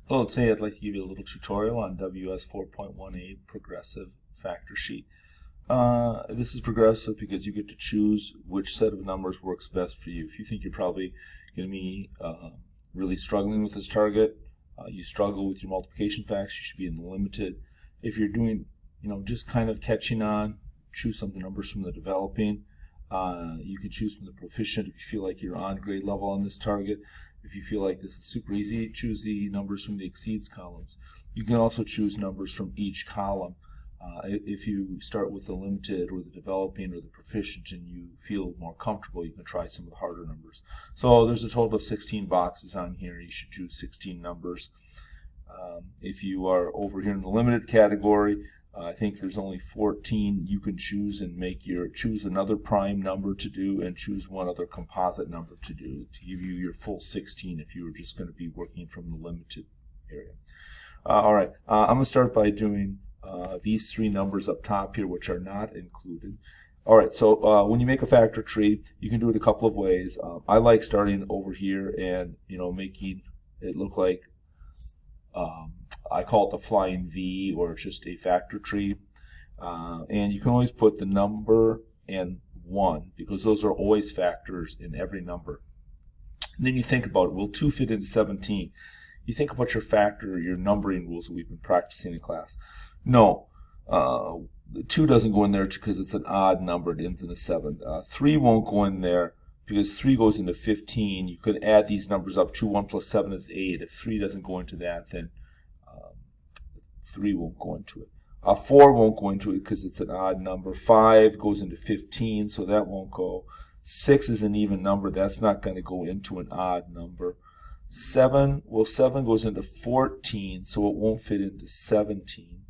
Well, today I'd like to give you a little tutorial on WS 4.1a Progressive Factor Sheet. This is progressive because you get to choose which set of numbers works best for you. If you think you're probably going to be really struggling with this target, you struggle with your multiplication facts, you should be in the limited. If you're doing, just kind of catching on, choose some of the numbers from the developing. You can choose from the proficient if you feel like you're on grade level on this target. If you feel like this is super easy, choose the numbers from the exceeds columns. You can also choose numbers from each column. If you start with the limited or the developing or the proficient and you feel more comfortable, you can try some of the harder numbers. So there's a total of 16 boxes on here. You should choose 16 numbers. If you are over here in the limited category, I think there's only 14 you can choose and choose another prime number to do and choose one other composite number to do to give you your full 16 if you were just going to be working from the limited area. All right, I'm going to start by doing these three numbers up top here, which are not included. All right, so when you make a factor tree, you can do it a couple of ways. I like starting over here and making it look like I call it the flying V, or just a factor tree. And you can always put the number and 1 because those are always factors in every number. And then you think about it. Will 2 fit into 17? You think about your factor, your numbering rules that we've been practicing in class. No, 2 doesn't go in there because it's an odd number. It ends in a 7. 3 won't go in there because 3 goes into 15. You could add these numbers up. 2, 1 plus 7 is 8. If 3 doesn't go into that, then 3 won't go into it. 4 won't go into it because it's an odd number. 5 goes into 15, so that won't go. 6 is an even number. That's not going to go into an odd number. 7 goes into 14, so it won't fit into 17.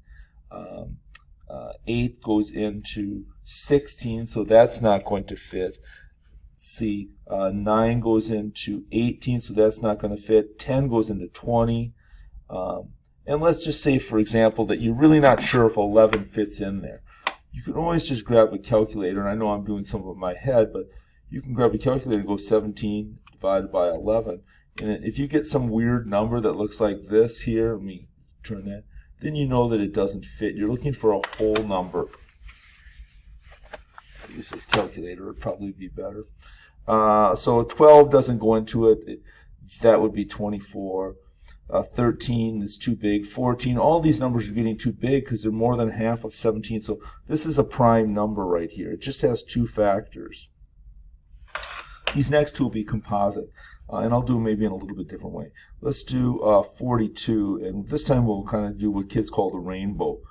8 goes into 16, so that's not going to fit. See, 9 goes into 18, so that's not going to fit. 10 goes into 20. And let's just say, for example, that you're really not sure if 11 fits in there. You can always just grab a calculator, and I know I'm doing some of it in my head, but you can grab a calculator and go 17 divided by 11. And if you get some weird number that looks like this here, let me turn that, then you know that it doesn't fit. You're looking for a whole number. Use this calculator, would probably be better. So 12 doesn't go into it. That would be 24. 13 is too big. 14, all these numbers are getting too big because they're more than half of 17. So this is a prime number right here. It just has 2 factors. These next two will be composite. And I'll do them maybe in a little bit different way. Let's do 42, and this time we'll kind of do what kids call the rainbow.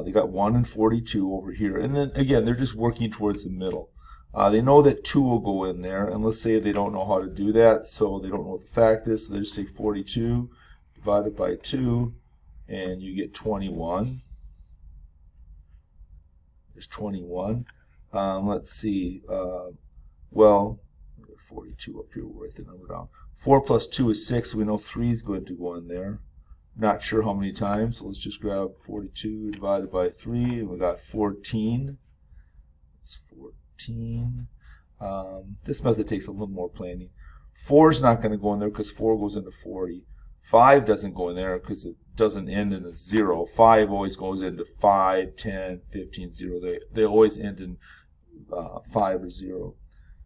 They got 1 and 42 over here, and then again they're just working towards the middle. They know that 2 will go in there, and let's say they don't know how to do that, so they don't know what the fact is, so they just take 42 divided by 2, and you get 21. There's 21. Let's see, 42 up here, we'll write the number down. 4 plus 2 is 6, so we know 3 is going to go in there. Not sure how many times, so let's just grab 42 divided by 3, and we got 14. It's 14. This method takes a little more planning. 4 is not going to go in there because 4 goes into 40. 5 doesn't go in there because it doesn't end in a 0. 5 always goes into 5, 10, 15, 0. They always end in 5 or 0.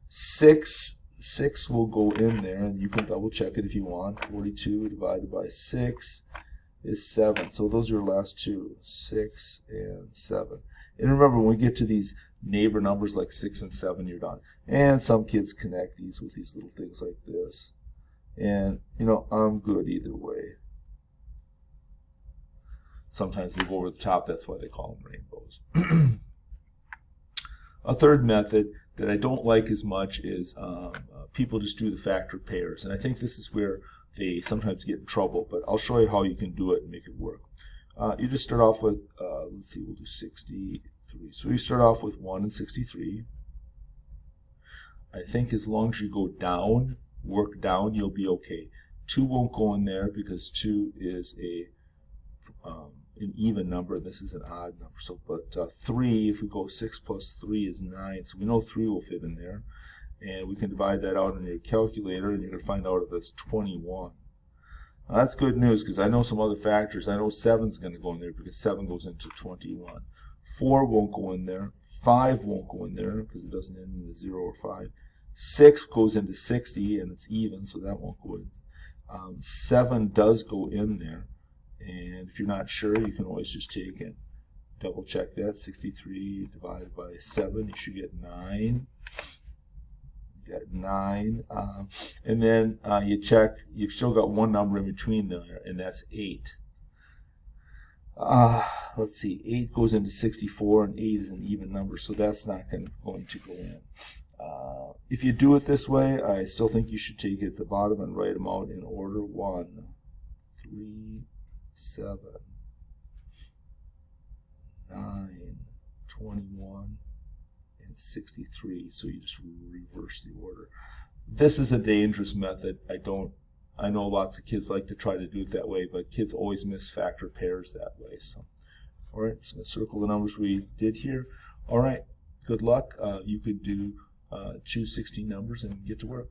6 will go in there, and you can double check it if you want. 42 divided by 6 is 7. So those are your last two, 6 and 7. And remember, when we get to these neighbor numbers like 6 and 7, you're done. And some kids connect these with these little things like this. And, I'm good either way. Sometimes they go over the top. That's why they call them rainbows. A third method that I don't like as much is people just do the factor pairs. And I think this is where they sometimes get in trouble. But I'll show you how you can do it and make it work. You just start off with, let's see, we'll do 63. So you start off with 1 and 63. I think as long as you go down, work down, you'll be okay. 2 won't go in there because 2 is an even number. This is an odd number. So, but 3, if we go 6 plus 3 is 9. So we know 3 will fit in there. And we can divide that out in your calculator, and you're going to find out that it's 21. Now, that's good news because I know some other factors. I know 7 is going to go in there because 7 goes into 21. 4 won't go in there. 5 won't go in there because it doesn't end in a 0 or 5. 6 goes into 60 and it's even, so that won't go in. 7 does go in there, and if you're not sure, you can always just take it, double check that. 63 divided by 7, you should get 9. You got 9, and then you check. You've still got one number in between there, and that's 8. Let's see, 8 goes into 64, and 8 is an even number, so that's not going to go in. If you do it this way, I still think you should take it at the bottom and write them out in order: 1, 3, 7, 9, 21, and 63. So you just reverse the order. This is a dangerous method. I know lots of kids like to try to do it that way, but kids always miss factor pairs that way. So, all right, just going to circle the numbers we did here. All right, good luck. You could do choose 16 numbers and get to work.